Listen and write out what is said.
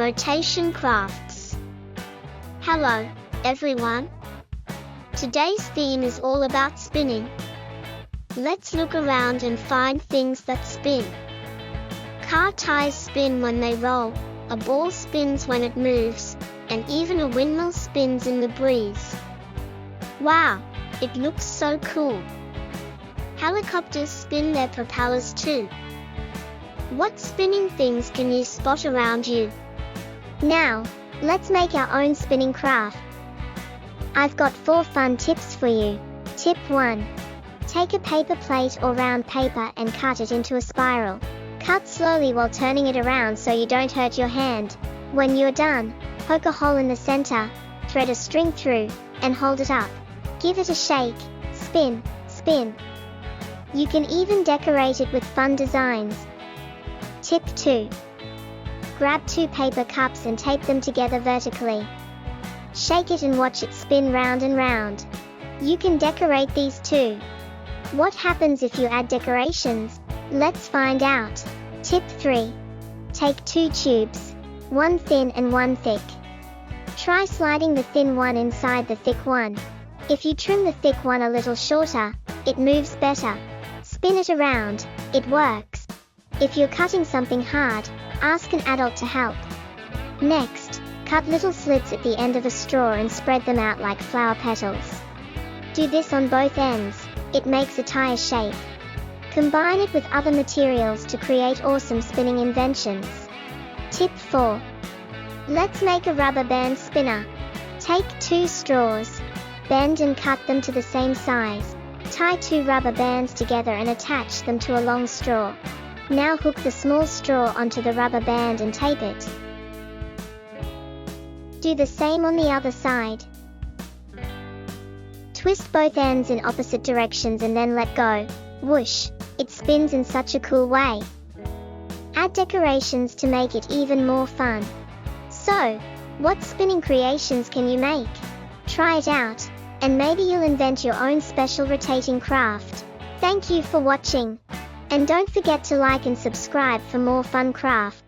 Rotation Crafts. Hello, everyone. Today's theme is all about spinning. Let's look around and find things that spin. Car tires spin when they roll, a ball spins when it moves, and even a windmill spins in the breeze. Wow, it looks so cool. Helicopters spin their propellers too. What spinning things can you spot around you? Now, let's make our own spinning craft. I've got 4 fun tips for you. Tip 1. Take a paper plate or round paper and cut it into a spiral. Cut slowly while turning it around so you don't hurt your hand. When you're done, poke a hole in the center, thread a string through, and hold it up. Give it a shake. Spin, spin. You can even decorate it with fun designs. Tip 2. Grab 2 paper cups and tape them together vertically. Shake it and watch it spin round and round. You can decorate these too. What happens if you add decorations? Let's find out. Tip 3. Take 2 tubes, one thin and one thick. Try sliding the thin one inside the thick one. If you trim the thick one a little shorter, it moves better. Spin it around, it works. If you're cutting something hard, ask an adult to help. Next, cut little slits at the end of a straw and spread them out like flower petals. Do this on both ends, it makes a tire shape. Combine it with other materials to create awesome spinning inventions. Tip 4. Let's make a rubber band spinner. Take 2 straws, bend and cut them to the same size. Tie 2 rubber bands together and attach them to a long straw. Now hook the small straw onto the rubber band and tape it. Do the same on the other side. Twist both ends in opposite directions and then let go. Whoosh! It spins in such a cool way. Add decorations to make it even more fun. So, what spinning creations can you make? Try it out, and maybe you'll invent your own special rotating craft. Thank you for watching. And don't forget to like and subscribe for more fun crafts.